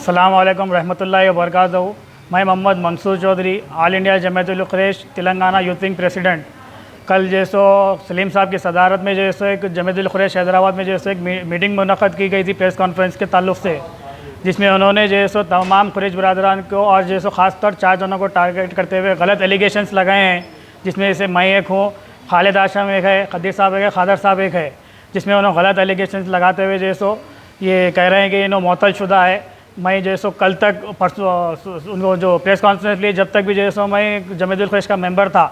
अस्सलाम वालेकुम रहमतुल्लाहि व बरकातहू। मैं Mohammed Mansoor Chaudhary, all India Jamiatul Quraish Telangana youth wing president. कल जैसो सलीम साहब की सदारत में जैसो एक जमीयतुल क़ुरैश हैदराबाद में जैसो एक मीटिंग मुनक़्क़द की गई थी प्रेस कॉन्फ्रेंस के ताल्लुक़ से, जिसमें उन्होंने जैसो तमाम क़ुरैश बरादरान को और जैसो ख़ास तौर 4 जनों को टारगेट करते हुए गलत एलिगेशंस लगाए हैं, जिसमें जैसे मैं एक हूँ, खालिद आशम एक है, कदीर साहब एक है, खादर साहब एक है, जिसमें उन्होंने गलत एलिगेशंस लगाते हुए जैसो ये कह रहे हैं कि इन्हों मुअत्तल-शुदा है। मैं जैसो कल तक परसों उनको जो प्रेस कॉन्फ्रेंस ली, जब तक भी जैसो मैं जमीयतुल क़ुरैश का मेंबर था,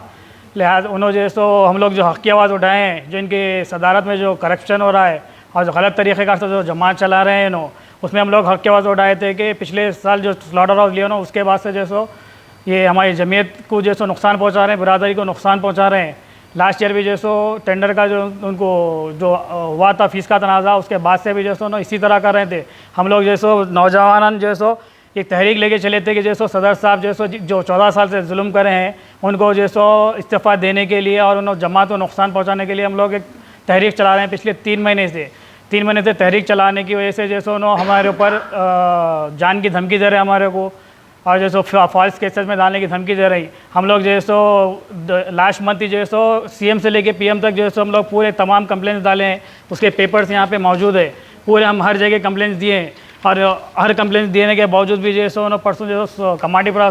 लिहाजा उन्होंने जैसो हम लोग जो हक़ की आवाज़ उठाए हैं, जो इनके सदारत में जो करप्शन हो रहा है और जो गलत तरीक़ेकार से जो जमात चला रहे हैं इन्हों, उसमें हम लोग हक़ की आवाज़ उठाए थे कि पिछले साल जो स्लॉटर हाउस लिया ना, उसके बाद से जैसो ये हमारी जमीयत को जैसो नुकसान पहुँचा रहे हैं, बिरादरी को नुकसान पहुँचा रहे हैं। लास्ट ईयर भी जैसो टेंडर का जो उनको जो हुआ था फ़ीस का तनाज़ा, उसके बाद से भी जैसो ना इसी तरह कर रहे थे। हम लोग जैसो नौजवान जैसो एक तहरीक लेके चले थे कि जैसो सदर साहब जैसो जो 14 साल से जुल्म करे हैं, उनको जैसो इस्तीफ़ा देने के लिए और उन जमात को नुकसान पहुँचाने के लिए हम लोग एक तहरीक चला रहे हैं पिछले 3 महीने से। 3 महीने से तहरीक चलाने की वजह से जैसो ना हमारे ऊपर जान की धमकी दे रहे हैं हमारे को, और जैसो फॉल्स केसेस में डालने की धमकी दे रही। हम लोग जैसो लास्ट मंथ ही जैसो सीएम से लेके पीएम तक जैसो हम लोग पूरे तमाम कंप्लेंट्स डाले हैं, उसके पेपर्स यहाँ पे मौजूद है। पूरे हम हर जगह कंप्लेंट्स दिए हैं, और हर कंप्लेंट्स देने के बावजूद भी जैसो ना परसों जैसो कमाटीपुरा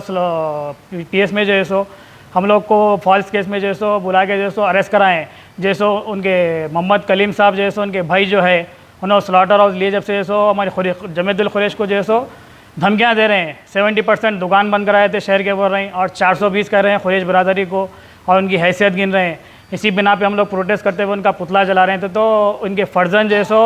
पीएस में जैसो हम लोग को फॉल्स केस में जैसो बुला के जैसो अरेस्ट कराएँ। जैसो उनके मोहम्मद कलीम साहब जैसो उनके भाई जो है, उन्होंने स्लॉटर हाउस लिए जब से जैसो हमारी जमीयतुल क़ुरैश को जैसो धमकियाँ दे रहे हैं। 70% दुकान बंद कराए थे शहर के बोल रहे हैं, और 420 कर रहे हैं क़ुरैश बरादरी को, और उनकी हैसियत गिन रहे हैं। इसी बिना पे हम लोग प्रोटेस्ट करते हुए उनका पुतला जला रहे थे। तो उनके फर्जन जैसो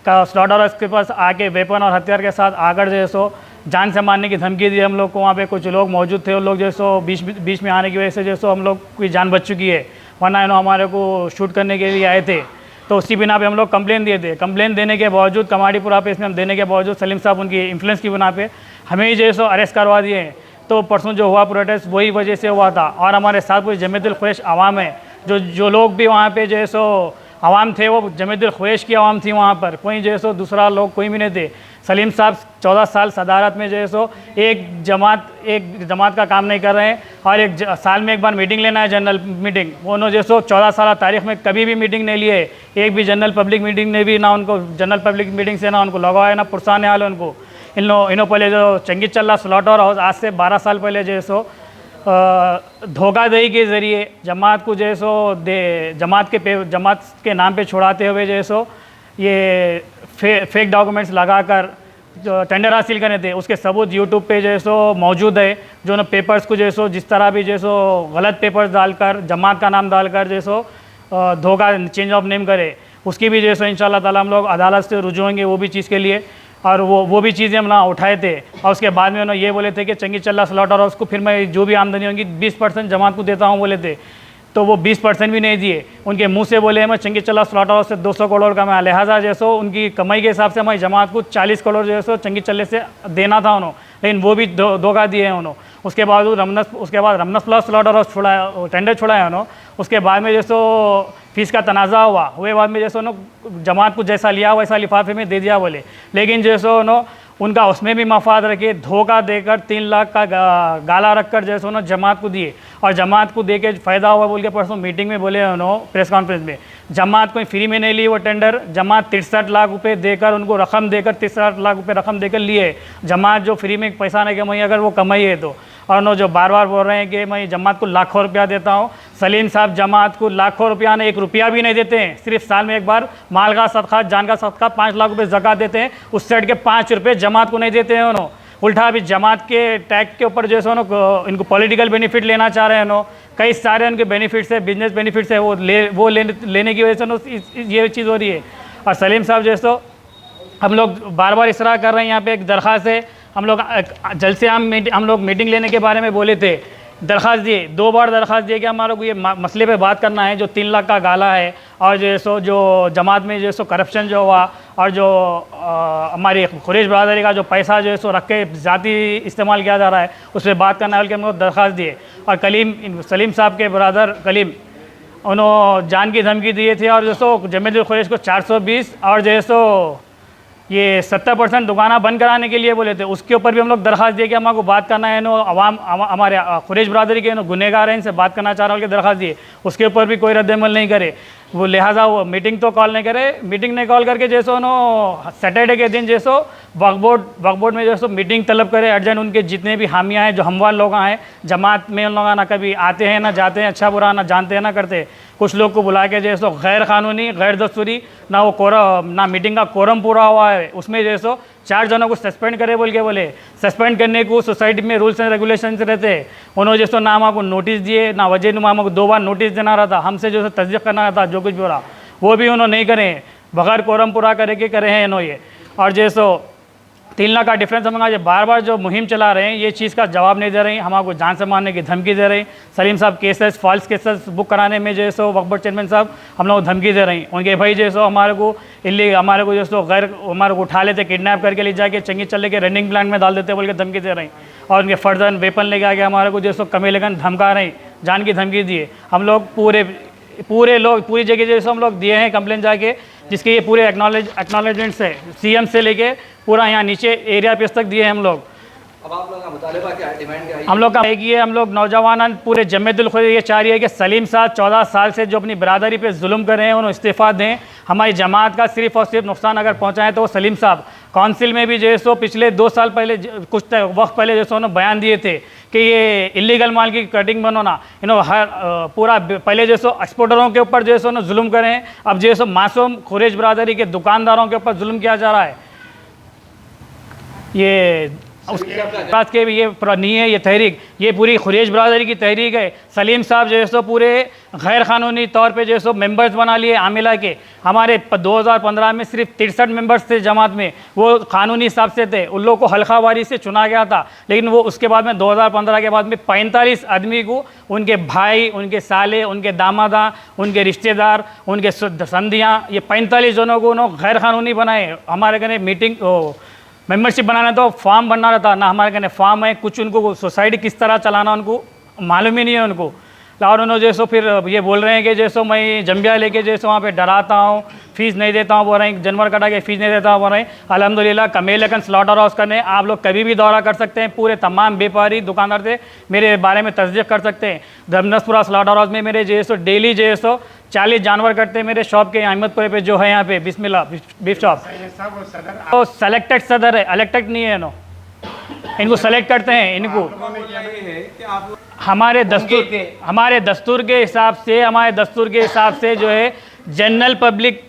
का स्लॉटर हाउस के पास आके वेपन और हथियार के साथ आकर जैसो जान से मारने की धमकी दी हम लोग को। वहाँ पे कुछ लोग मौजूद थे, उन लोग जैसो बीच में आने की वजह से जैसो हम लोग की जान बच चुकी है, वरना इन्होंने हमारे को शूट करने के लिए आए थे। तो उसी बिना पे हम लोग कंप्लेन दिए थे। कंप्लेन देने के बावजूद कमाटीपुरा पे इसमें हम देने के बावजूद सलीम साहब उनकी इन्फ्लुएंस की बिना पे हमें ही जैसो अरेस्ट करवा दिए हैं। तो परसों जो हुआ प्रोटेस्ट वही वजह से हुआ था, और हमारे साथ पूरी जमीयतुल क़ुरैश आवाम है। जो लोग भी वहाँ पे जैसो आवाम थे, वो जमीयतुल क़ुरैश की आवाम थी वहाँ पर, कोई जैसो दूसरा लोग कोई भी नहीं थे। सलीम साहब 14 साल सदारत में जैसो एक जमात का काम नहीं कर रहे हैं, और एक साल में एक बार मीटिंग लेना है, जनरल मीटिंग। वो उन्होंने जैसो 14 साल तारीख़ में कभी भी मीटिंग नहीं लिए, एक भी जनरल पब्लिक मीटिंग ने भी ना उनको जनरल पब्लिक मीटिंग से ना उनको लगाया, ना पुरसान हाल उनको। इन्हों पहले जो चंगी चल्ला स्लॉटर हाउस आज से 12 साल पहले जैसो धोखाधड़ी के ज़रिए जमात को जैसो जमात के नाम पे छुड़ाते हुए जैसो ये फेक डॉक्यूमेंट्स लगाकर जो टेंडर हासिल करने थे, उसके सबूत यूट्यूब पे जैसो मौजूद है। जो ना पेपर्स को जैसो जिस तरह भी जैसो गलत पेपर्स डालकर जमात का नाम डालकर जैसो धोखा चेंज ऑफ नेम करे, उसकी भी जैसो इंशाल्लाह ताला हम लोग अदालत से रुजू होंगे वो भी चीज़ के लिए। और वो भी चीज़ें हम ना उठाए थे, और उसके बाद में उन्होंने ये बोले थे कि चंगी चल्ला स्लॉटर हाउस को फिर मैं जो भी आमदनी होगी 20% जमात को देता हूँ बोले थे। तो वो 20% भी नहीं दिए, उनके मुंह से बोले मैं चंगी चल्ला स्लॉटर हाउस से 200 करोड़ कमाया, लिहाजा जैसो उनकी कमाई के हिसाब से हमारी जमात को 40 करोड़ जैसो चंगी चल्ले से देना था उन्होंने, लेकिन वो भी धोखा दिए हैं उन्होंने। उसके बाद रमनस प्लस स्लॉटर हाउस छुड़ाया, टेंडर छुड़ाया उन्होंने। उसके बाद में जैसो फ़ीस का तनाज़ा हुए बाद में जैसो जमात को जैसा लिया वैसा लिफाफे में दे दिया बोले, लेकिन जैसो उनका उसमें भी मफाद रखे, धोखा देकर 3 लाख का गाला रखकर जैसो ना जमात को दिए, और जमात को दे के फ़ायदा हुआ बोल के परसों मीटिंग में बोले उन्होंने प्रेस कॉन्फ्रेंस में। जमात कोई फ्री में नहीं ली वो टेंडर, जमात 63 लाख रुपये देकर उनको रकम देकर 63 लाख रुपये रकम देकर लिए। जमात जो फ्री में पैसा नहीं कमाई, अगर वो कमाई है तो। और उन्होंने जो बार बार बोल रहे हैं कि मैं जमात को लाखों रुपया देता हूँ, सलीम साहब जमात को लाखों रुपया ने 1 रुपया भी नहीं देते हैं। सिर्फ साल में एक बार माल का सदका, जान का सदका 5 लाख रुपये ज़कात देते हैं, उससे हट के 5 रुपये जमात को नहीं देते हैं उन्होंने। उल्टा अभी जमात के टैग के ऊपर जैसे इनको पॉलिटिकल बेनिफिट लेना चाह रहे हैं उन्होंने। कई सारे उनके बेनिफिट्स है, बिजनेस बेनिफिट्स है, वो लेने की वजह से ये चीज़ हो रही है। और सलीम साहब जैसो हम लोग बार बार इसरार कर रहे हैं, यहाँ पे एक दरख्वास्त है, हम लोग जल्द से हम लोग मीटिंग लेने के बारे में बोले थे, दरख्वास्त दिए, 2 बार दरख्वास्त दिए कि हमारे को ये मसले पे बात करना है, जो 3 लाख का गाला है, और जैसो जो जमात में जैसो करप्शन जो हुआ, और जो हमारी क़ुरैश बरादरी का जो पैसा जो है सो रख के ज़ाती इस्तेमाल किया जा रहा है, उस पर बात करना है बल्कि हम लोग दरख्वास्त दिए। और सलीम साहब के ब्रदर कलीम उन्होंने जान की धमकी दिए थे, और जो सो जमीयतुल क़ुरैश को 420 और जो सो ये 70% दुकाना बंद कराने के लिए बोले थे। उसके ऊपर भी हम लोग दरख्वास्त दिए कि हमको बात करना है, नो अवाम हमारे कुरैश बरादरी के नो गुनहगार हैं, इनसे बात करना चाह रहा हूँ कि दरख्वास्त दिए। उसके ऊपर भी कोई रद्द-ए-अमल नहीं करे, वो लिहाजा वो मीटिंग तो कॉल नहीं करे। मीटिंग नहीं कॉल करके जैसो नो सैटरडे के दिन जैसो वक्फ बोर्ड में जैसो मीटिंग तलब करे अर्जेंट। उनके जितने भी हामियाँ हैं, जो हमवार लोग हैं जमात में, उन लोग ना कभी आते हैं ना जाते हैं, अच्छा बुरा ना जानते हैं ना करते। कुछ लोग को बुला के जैसो गैर कानूनी गैर दस्तूरी ना वो ना मीटिंग का कोरम पूरा हुआ है, उसमें जैसो 4 जनों को सस्पेंड करे बोले सस्पेंड करने को सोसाइटी में रूल्स एंड रेगुलेशंस रहते हैं। उन्होंने जैसो ना हमको नोटिस दिए, ना वजह हमको 2 बार नोटिस देना रहा था, हमसे जो तस्दीक करना था जो कुछ भी हो रहा वो भी उन्होंने नहीं करे, बगैर कोरम पूरा करे के करे हैं इन्होंने ये। और जैसो 3 लाख का डिफरेंस हम जो बार बार जो मुहिम चला रहे हैं, ये चीज़ का जवाब नहीं दे रहे हैं, हमको जान से मारने की धमकी दे रहे हैं। सलीम साहब केसेस फॉल्स केसेस बुक कराने में जो सो वक्फ बोर्ड चेयरमैन साहब हम लोग धमकी दे रहे हैं। उनके भाई जो सो हमारे को जो सो गैर हमारे को उठा लेते, किडनैप करके ले जाके चंगी चल के रनिंग प्लान में डाल देते बोल के धमकी दे रहे हैं। और उनके फर्जन वेपन लेके आके हमारे को जो सो कमेलेगन धमका रहे हैं, जान की धमकी दिए। हम लोग पूरी जगह जैसे हम लोग दिए हैं कंप्लेन जाके, जिसके ये पूरे एक्नॉलेजमेंट्स है, सीएम से लेके पूरा यहाँ नीचे एरिया पे तक दिए हैं हम लोग। अब आप लोग का मुतालिबा क्या है, डिमांड क्या है? हम लोग का एक ही है, हम लोग नौजवान पूरे जमीयतुल खुरैश ये चाह रही है कि सलीम साहब 14 साल से जो अपनी बरादरी पे जुल्म कर रहे हैं उन्हें इस्तीफ़ा दें। हमारी जमात का सिर्फ और सिर्फ नुकसान अगर पहुँचाएँ तो वो सलीम साहब। काउंसिल में भी जो सो पिछले 2 साल पहले कुछ वक्त पहले जो सो उन्होंने बयान दिए थे कि ये इलीगल माल की कटिंग बनोना हर पूरा पहले जो सो एक्सपोर्टरों के ऊपर जो सो ना जुल्म करें, अब जो सो मासूम खुरैश बरादरी के दुकानदारों के ऊपर जुल्म किया जा रहा है। ये उसके बाद के भी ये नहीं है, ये तहरीक ये पूरी खुरैश बरादरी की तहरीक है। सलीम साहब जो है सो पूरे गैर कानूनी तौर पे जो है सो मेंबर्स बना लिए आमिला के। हमारे 2015 में सिर्फ 63 मेंबर्स थे जमात में, वो कानूनी हिसाब से थे, उन लोगों को हल्कावारी से चुना गया था। लेकिन वो उसके बाद में 2015 के बाद में 45 आदमी को उनके भाई, उनके साले, उनके दामादा, उनके रिश्तेदार, उनके संधियाँ, ये 45 जनों को उन्होंने गैर कानूनी बनाए। हमारे कहने मीटिंग मेंबरशिप बनाना तो फॉर्म बनना रहता ना, हमारे कहने फॉर्म है कुछ, उनको सोसाइटी किस तरह चलाना उनको मालूम ही नहीं है उनको। और उन्होंने जैसो फिर ये बोल रहे हैं कि जैसो मैं जम्बिया लेके जैसो वहाँ पे डराता हूँ, फ़ीस नहीं देता हूँ बोल रहे हैं, जानवर कटा के फ़ीस नहीं देता हूँ बोल रहे हैं। अल्हम्दुलिल्लाह कमेलकन स्लॉटर हाउस करने आप लोग कभी भी दौरा कर सकते हैं, पूरे तमाम व्यापारी दुकानदार से मेरे बारे में तस्दीक कर सकते हैं। धर्मनसपुरा स्लॉटर हाउस में मेरे जैसो डेली जैसो 40 जानवर कटते हैं मेरे शॉप के अहमदपुरे पे जो है यहाँ पे बिस्मिल्लाह बीफ शॉप। तो सेलेक्टेड सदर है, इलेक्टेड नहीं है नो, इनको सेलेक्ट करते हैं इनको। हमारे दस्तूर के हिसाब से जो है जनरल पब्लिक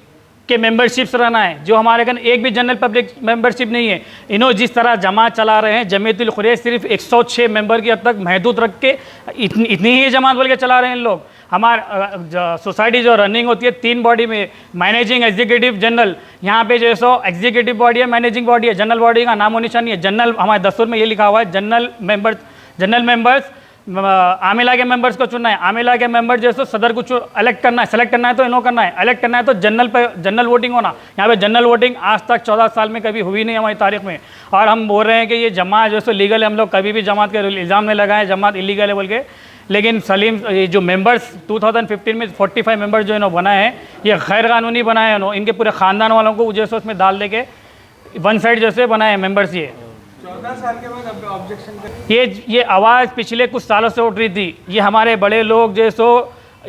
के मेंबरशिप्स रहना है, जो हमारे कन एक भी जनरल पब्लिक मेंबरशिप नहीं है। इन्होंने जिस तरह जमात चला रहे हैं, जमीयतुल खुरैश सिर्फ 106 मेंबर की हद तक महदूद रख के इतनी ही जमात बोल के चला रहे हैं इन लोग। हमारा सोसाइटी जो रनिंग होती है 3 बॉडी में, मैनेजिंग, एग्जीक्यूटिव, जनरल। यहाँ पे जो सो एग्जीक्यूटिव बॉडी है, मैनेजिंग बॉडी है, जनरल बॉडी का नामो निशान नहीं है। जनरल हमारे दस्तूर में ये लिखा हुआ है जनरल मेंबर्स आमिला के मेंबर्स को चुनना है। आमिला के मेंबर जो सदर को इलेक्ट करना है, सेलेक्ट करना है तो इन्हों करना है, इलेक्ट करना है तो जनरल वोटिंग होना। यहाँ पे जनरल वोटिंग आज तक 14 साल में कभी हुई नहीं हमारी तारीख में। और हम बोल रहे हैं कि ये जमात जो सो लीगल है, हम लोग कभी भी जमात के इल्ज़ाम नहीं लगाए जमात इलीगल है बोल के। लेकिन सलीम ये जो मेंबर्स 2015 में 45 मेंबर्स जो इन्होंने बनाए हैं, ये गैर कानूनी बनाए हैं, इनके पूरे ख़ानदान वालों को जैसे उसमें डाल दे के वन साइड जैसे बनाए हैं मेंबर्स। ये 14 साल के बाद ऑब्जेक्शन ये आवाज़ पिछले कुछ सालों से उठ रही थी। ये हमारे बड़े लोग जैसो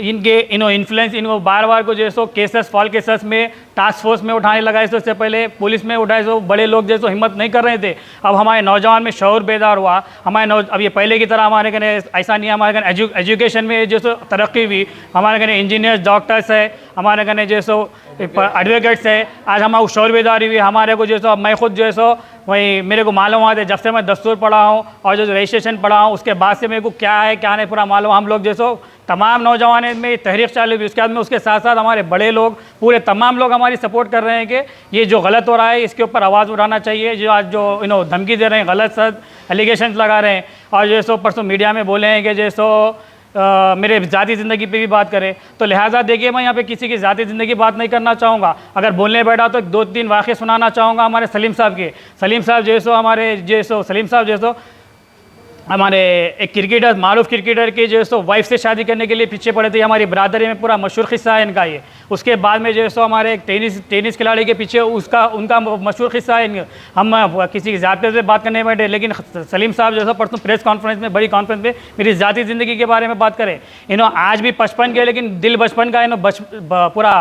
इनके इन्फ्लुएंस इनको बार बार को जैसो केसेस फॉल केसेस में टास्क फोर्स में उठाने लगा, इससे पहले पुलिस में उठाए, सो बड़े लोग जैसो हिम्मत नहीं कर रहे थे। अब हमारे नौजवान में शऊर बेदार हुआ, अब ये पहले की तरह हमारे कहने ऐसा नहीं है। हमारे कहने एजुकेशन में जैसो तरक्की हुई, हमारे कहने इंजीनियर्स, डॉक्टर्स है, हमारे कहने जैसो एडवोकेट्स है। आज हमारे शऊर बेदारी हुई, हमारे को जैसो मैं खुद जैसो वही मेरे को मालूम हुआ था जब से मैं दस्तूर पढ़ा हूँ और जो रजिस्ट्रेशन पढ़ा हूँ, उसके बाद से मेरे को क्या है क्या नहीं पूरा मालूम। हम लोग जैसो तमाम नौजवान में तहरीक चालू हुई, उसके बाद में उसके साथ साथ हमारे बड़े लोग पूरे तमाम लोग हमारी सपोर्ट कर रहे हैं कि ये जो गलत हो रहा है इसके ऊपर आवाज़ उठाना चाहिए। जो आज जो धमकी दे रहे हैं, गलत सद एलिगेशन लगा रहे हैं, और जैसो परसों मीडिया में बोले हैं कि जैसो मेरे ज़ाती ज़िंदगी पे भी बात करें, तो लिहाजा देखिए मैं यहाँ पे किसी की ज़ाती ज़िंदगी बात नहीं करना चाहूँगा। अगर बोलने बैठा तो 2-3 वाक़े सुनाना चाहूँगा हमारे सलीम साहब के। सलीम साहब जैसो हमारे जैसो सलीम साहब जैसो हमारे एक क्रिकेटर मारूफ क्रिकेटर की जो है सो वाइफ से शादी करने के लिए पीछे पड़े थे। हमारी बरादरी में पूरा मशहूर किस्सा है इनका ये। उसके बाद में जो है सो हमारे एक टेनिस खिलाड़ी के पीछे उनका मशहूर किस्सा है। हम किसी ज़ाती से बात करने बैठे, लेकिन सलीम साहब जो है परसों प्रेस कॉन्फ्रेंस में, बड़ी कॉन्फ्रेंस में मेरी ज़ाती ज़िंदगी के बारे में बात करें। आज भी 55 के, लेकिन दिल बचपन का पूरा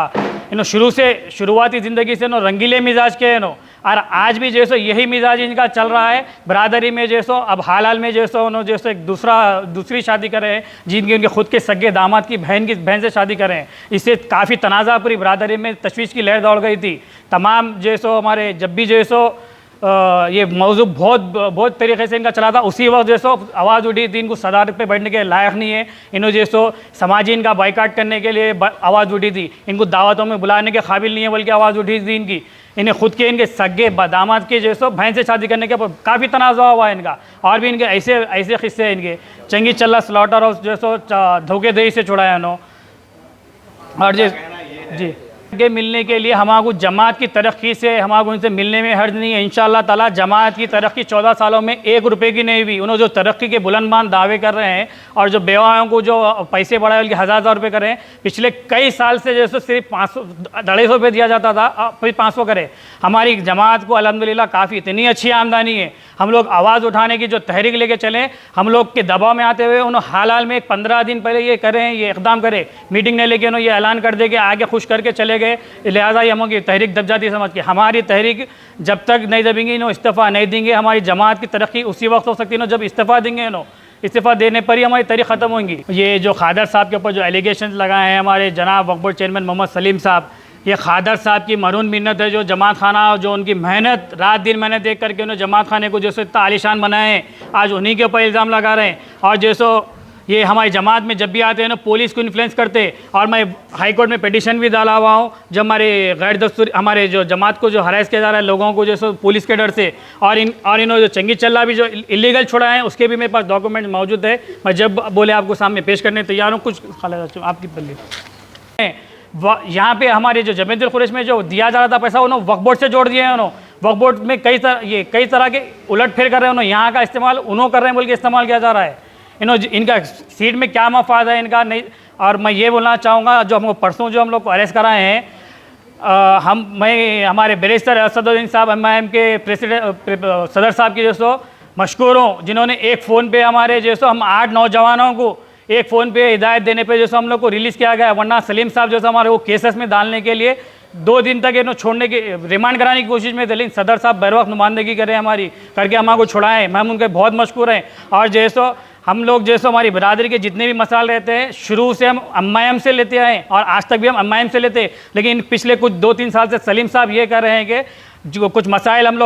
शुरू से शुरुआती ज़िंदगी से रंगीले मिजाज के और आज भी जो है यही मिजाज इनका चल रहा है बरादरी में। जो है अब हाल में जो है एक दूसरी शादी कर रहे हैं, जिनकी उनके खुद के सगे दामाद की बहन से शादी कर रहे हैं। इससे काफ़ी तनाज़ा पूरी बरादरी में तशवीश की लहर दौड़ गई थी। तमाम जो है हमारे जब भी जो है ये मौजू बहुत तरीके से इनका चला था, उसी वक्त जो है आवाज़ उठी थी इनको सदारत पे बैठने के लायक नहीं है। इन्होंने जो है समाजी इनका बाइकाट करने के लिए आवाज़ उठी थी। इनको दावतों में बुलाने के काबिल नहीं है, बल्कि आवाज़ उठी थी इनकी। इन्हें खुद के इनके सगे दामाद के जो है बहन से शादी करने के काफ़ी तनाज़ा हुआ है इनका। और भी इनके ऐसे किस्से हैं इनके। चंगी चल्ला स्लॉटर हाउस जो है धोखेधड़ी से छुड़ाया इन्होंने। और जी के मिलने के लिए हमारे जमात की तरक्की से हमारे उनसे मिलने में हर्ज नहीं है। इंशाअल्लाह ताला जमात की तरक्की 14 सालों में 1 रुपये की नहीं हुई। उन्होंने जो तरक्की के बुलंदबान दावे कर रहे हैं और जो बेवाओं को जो पैसे बढ़ाए बल्कि हज़ार रुपये कर रहे हैं, पिछले कई साल से जैसे सिर्फ 500 250 रुपये दिया जाता था, फिर 500 करे। हमारी जमात को अल्हम्दुलिल्लाह काफ़ी इतनी अच्छी आमदनी है। हम लोग आवाज़ उठाने की जो तहरीक लेके चले, हम लोग के दबाव में आते हुए उन्होंने हाल में 15 दिन पहले ये करें, ये इक़दाम करें, मीटिंग नहीं लेके उन्होंने ये ऐलान कर दे कि आगे खुश करके चले गए। लिहाजा ये हम की तहरीक दब जाती समझ के, हमारी तहरीक जब तक नहीं दबेंगी इन्हों इस्तीफ़ा नहीं देंगे। हमारी जमात की तरक्की उसी वक्त हो सकती है जब इस्तीफ़ा देंगे इन्हों। इस्तीफ़ा देने पर ही हमारी तहरीक ख़त्म होंगी। ये जो खादर साहब के ऊपर जो एलिगेशन लगाए हैं हमारे जनाब वक्फ बोर्ड चेयरमैन मोहम्मद सलीम साहब, ये खादर साहब की मरून मिन्नत है। जो जमात खाना, जो उनकी मेहनत, रात दिन मेहनत देख करके उन्होंने जमात खाने को जैसे इतना आलिशान बनाए हैं, आज उन्हीं के ऊपर इल्ज़ाम लगा रहे हैं। और जैसो ये हमारी जमात में जब भी आते हैं ना पुलिस को इन्फ्लुएंस करते। और मैं हाई कोर्ट में पिटीशन भी डाला हुआ हूँ, जब हमारे गैर दस्तूरी हमारे जो जमात को जो हरास किया जा रहा है लोगों को जैसे पुलिस के डर से। और इन्होंने जो चंगी चल्ला भी जो इलीगल छोड़ा है उसके भी मेरे पास डॉक्यूमेंट मौजूद है। मैं जब बोले आपको सामने पेश करने तैयार हूँ। कुछ आपकी बल्ले यहाँ पे हमारे जो जमीयतुल खुरैश में जो दिया जा रहा था पैसा, उन्होंने वक्फ बोर्ड से जोड़ दिया है। उन्होंने वक्फ बोर्ड में कई तरह के उलट फेर कर रहे हैं। उन्होंने यहाँ का इस्तेमाल उन्होंने कर रहे हैं बोल के इस्तेमाल किया जा रहा है। इनका सीट में क्या मफाद है इनका नहीं। और मैं ये बोलना चाहूँगा, जो हमको परसों जो हम लोग को अरेस्ट कराए हैं, मैं हमारे बैरिस्टर असदुद्दीन साहब MIM के प्रेसिडेंट सदर साहब की जो मशकूर हूँ, जिन्होंने एक फ़ोन पे हमारे जो हम 8 नौजवानों को एक फ़ोन पे हिदायत देने पे जो हम लोग को रिलीज़ किया गया। वरना सलीम साहब जो हमारे वो केसेस में डालने के लिए 2 दिन तक इन्होंने छोड़ने की रिमांड कराने की कोशिश में थे, लेकिन सदर साहब बर वक्त नुमाइंदगी करें हमारी करके हमारे छुड़ाएँ। हम उनके बहुत मशकूर हैं। और जैसो हम लोग जैसे हमारी बरादरी के जितने भी मसाल रहते हैं, शुरू से हम MIM से लेते आए और आज तक भी हम MIM से लेते। लेकिन पिछले कुछ 2-3 साल से सलीम साहब ये कर रहे हैं कि जो कुछ मसाइल हम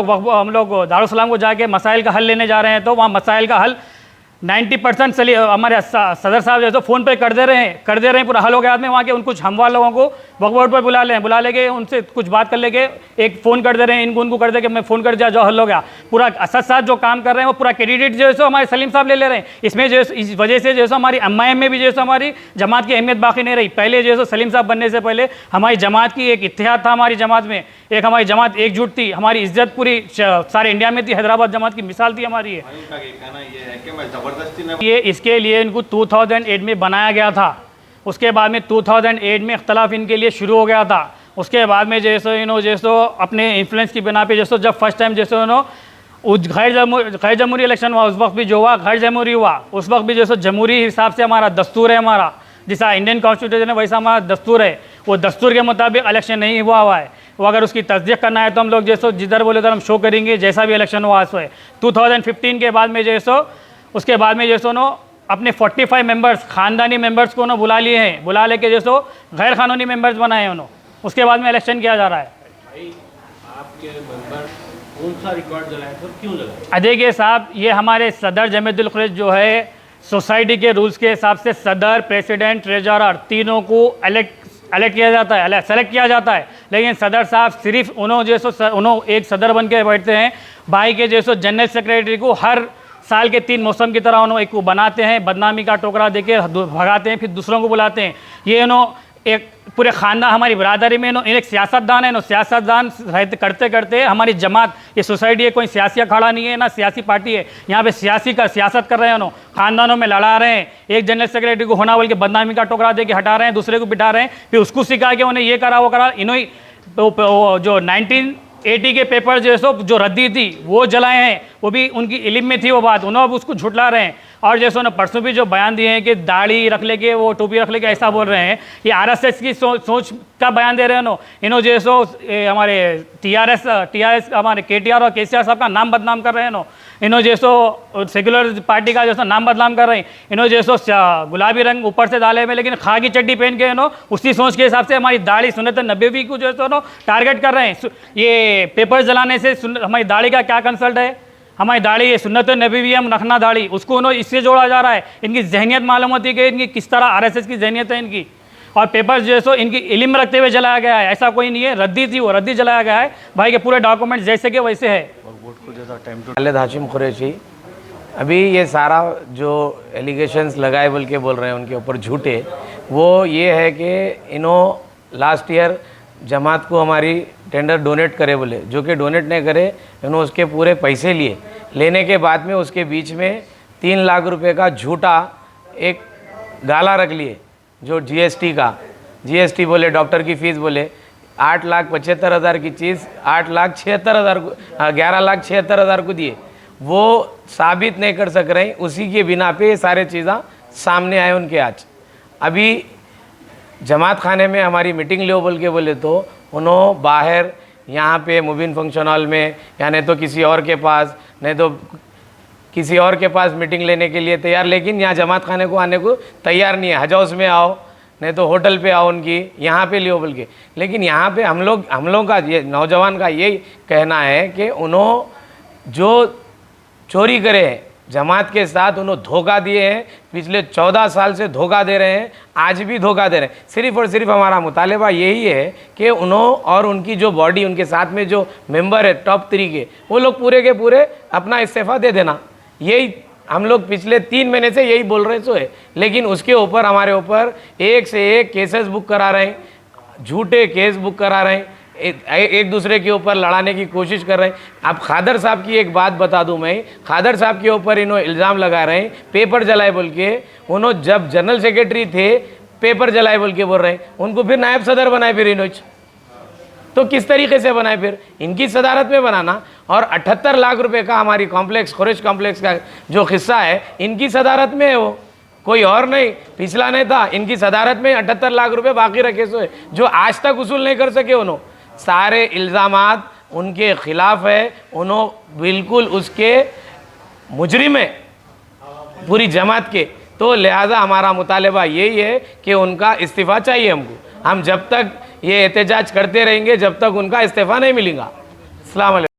लोग दारुस्सलाम को जाके मसाइल का हल लेने जा रहे हैं, तो वहाँ मसाइल का हल 90% हमारे सदर साहब जैसे फ़ोन पे कर दे रहे हैं, पूरा हल हो गया में वहाँ के उन कुछ हमवार लोगों को वक्फ बोर्ड पर बुला लेके उनसे कुछ बात कर लेके एक फ़ोन कर दे रहे हैं, उनको कर दे कि मैं फ़ोन कर दिया जो हल हो गया। पूरा असद साहब जो काम कर रहे हैं वो पूरा क्रेडिट जो है हमारे सलीम साहब ले रहे हैं। इसमें जो इस वजह से जो हमारी MIM में भी जो हमारी जमात की अहमियत बाकी नहीं रही। पहले जो सलीम साहब बनने से पहले हमारी जमात की एक इत्तेहाद था, हमारी जमात में एक हमारी जमात एकजुट थी, हमारी इज्जत पूरी सारे इंडिया में थी। हैदराबाद जमात की मिसाल थी हमारी। ये इसके लिए इनको 2008 में बनाया गया था। उसके बाद में 2008 में इख्तलाफ इनके लिए शुरू हो गया था। उसके बाद में जैसे अपने इन्फ्लुएंस की बिना पे जब फर्स्ट टाइम गैर जमहूरी इलेक्शन हुआ, उस वक्त भी जो हुआ गैर जमहूरी हुआ। उस वक्त भी जैसे जमहूरी हिसाब से हमारा दस्तूर है, हमारा जैसा इंडियन कॉन्स्टिट्यूशन है वैसा हमारा दस्तूर है। वो दस्तूर के मुताबिक इलेक्शन नहीं हुआ है। वो अगर उसकी तस्दीक करना है तो हम लोग जैसे जिधर बोले उधर हम शो करेंगे, जैसा भी इलेक्शन हुआ सो है। 2015 के बाद में उसके बाद में अपने 45 मेंबर्स ख़ानदानी मेंबर्स को उन्होंने बुला लिए हैं, बुला लेके गैर कानूनी मेंबर्स बनाए हैं उन्होंने। उसके बाद में इलेक्शन किया जा रहा है। आपके मेंबर कौन सा रिकॉर्ड जलाए थे, क्यों जलाए? देखिए साहब, ये हमारे सदर जमीयतुल खुरैश जो है सोसाइटी के रूल्स के हिसाब से सदर, प्रेसिडेंट, ट्रेजरर तीनों को सेलेक्ट किया जाता है। लेकिन सदर साहब सिर्फ उन्होंने एक सदर बन के बैठते हैं। भाई के जनरल सेक्रेटरी को हर साल के 3 मौसम की तरह उन्होंने एक को बनाते हैं, बदनामी का टोकरा देके भगाते हैं, फिर दूसरों को बुलाते हैं। ये एक पूरे ख़ानदान हमारी बरादरी में एक सियासतदान है नो सियासतदान रहते करते करते हमारी जमात ये सोसाइटी है, कोई सियासी अखाड़ा नहीं है ना सियासी पार्टी है, यहाँ पे सियासत कर रहे हैं नो, ख़ानदानों में लड़ा रहे हैं, एक जनरल सेक्रेटरी को होना बोल के बदनामी का टोकरा दे के हटा रहे हैं, दूसरे को बिठा रहे हैं, फिर उसको सिखा के उन्हें ये करा वो करा। इन्होंने जो 1980 के पेपर जो रद्दी थी वो जलाए हैं, वो भी उनकी इल्म में थी वो बात, उन्होंने अब उसको झुटला रहे हैं। और जैसे उन्होंने परसों भी जो बयान दिए हैं कि दाढ़ी रख लेके वो टोपी रख लेके ऐसा बोल रहे हैं, ये आरएसएस की सोच का बयान दे रहे हैं। इन्होंने जैसो हमारे टीआरएस हमारे केटीआर और केसीआर साहब का नाम बदनाम कर रहे हैं। इन्होंने जैसो सेक्युलर पार्टी का जैसा नाम बदनाम कर रहे हैं। इन्होंने जैसो गुलाबी रंग ऊपर से डाले में लेकिन खाकी चड्डी पहन के उसी सोच के हिसाब से हमारी दाढ़ी सुन्नत नबवी को जो है टारगेट कर रहे हैं। ये पेपर जलाने से हमारी दाढ़ी का क्या कंसल्ट है? हमारी दाढ़ी ये सुन्नत नबवी हम रखना दाढ़ी, उसको उन्होंने इससे जोड़ा जा रहा है। इनकी जहनीत मालूम होती है कि इनकी किस तरह आरएसएस की जहनीत है इनकी। और पेपर जो है सो इनकी इल्म रखते हुए जलाया गया है, ऐसा कोई नहीं है। रद्दी थी वो रद्दी जलाया गया है भाई के पूरे डॉक्यूमेंट जैसे के वैसे है। खालिद हाशिम कुरैशी अभी ये सारा जो एलिगेशंस लगाए बोल के बोल रहे हैं उनके ऊपर झूठे, वो ये है कि इन्हों लास्ट ईयर जमात को हमारी टेंडर डोनेट करे बोले, जो कि डोनेट नहीं करे, इन्होंने उसके पूरे पैसे लिए। लेने के बाद में उसके बीच में 3 लाख रुपए का झूठा एक गाला रख लिए, जो जीएसटी बोले, डॉक्टर की फ़ीस बोले, 8,75,000 की चीज़ 11,76,000 को दिए। वो साबित नहीं कर सक रहे, उसी के बिना पे ये सारे चीज़ें सामने आए उनके आज। अभी जमात खाने में हमारी मीटिंग लो बोल के बोले तो उन्होंने बाहर यहाँ पे मुबीन फंक्शन हॉल में या नहीं तो किसी और के पास, नहीं तो किसी और के पास मीटिंग लेने के लिए तैयार, लेकिन यहाँ जमात खाने को आने को तैयार नहीं है। हज हाउस में आओ, नहीं तो होटल पे आओ उनकी, यहाँ पे लियो बोल के। लेकिन यहाँ पे हम लोग का ये नौजवान का यही कहना है कि उन्होंने जो चोरी करे हैं जमात के साथ, उन्होंने धोखा दिए हैं, पिछले 14 साल से धोखा दे रहे हैं, आज भी धोखा दे रहे हैं। सिर्फ़ और सिर्फ हमारा मुतालिबा यही है कि उन्होंने और उनकी जो बॉडी, उनके साथ में जो मेंबर है टॉप 3 के, वो लोग पूरे के पूरे अपना इस्तीफ़ा दे देना। यही हम लोग पिछले 3 महीने से यही बोल रहे सो है। लेकिन उसके ऊपर हमारे ऊपर एक से एक केसेस बुक करा रहे हैं, झूठे केस बुक करा रहे हैं, एक दूसरे के ऊपर लड़ाने की कोशिश कर रहे हैं। अब खादर साहब की एक बात बता दूं मैं, खादर साहब के ऊपर इन्होंने इल्ज़ाम लगा रहे हैं पेपर जलाए बोल के। उन्होंने जब जनरल सेक्रेटरी थे पेपर जलाए बोल के बोल रहे हैं, उनको फिर नायब सदर बनाए फिर इन्होंने, तो किस तरीके से बनाए? फिर इनकी सदारत में बनाना। और 78 लाख रुपए का हमारी कॉम्प्लेक्स, खुरेश कॉम्प्लेक्स का जो हिस्सा है इनकी सदारत में है, वो कोई और नहीं, पिछला नहीं था, इनकी सदारत में 78 लाख रुपए बाकी रखे सो है, जो आज तक वसूल नहीं कर सके। उन्होंने सारे इल्ज़ामात उनके ख़िलाफ़ है, उन्होंने बिल्कुल उसके मुजरिम है पूरी जमात के। तो लिहाजा हमारा मुतालिबा यही है कि उनका इस्तीफ़ा चाहिए हमको। हम जब तक ये एहतजाज करते रहेंगे जब तक उनका इस्तीफ़ा नहीं मिलेगा। अस्सलाम वालेकुम।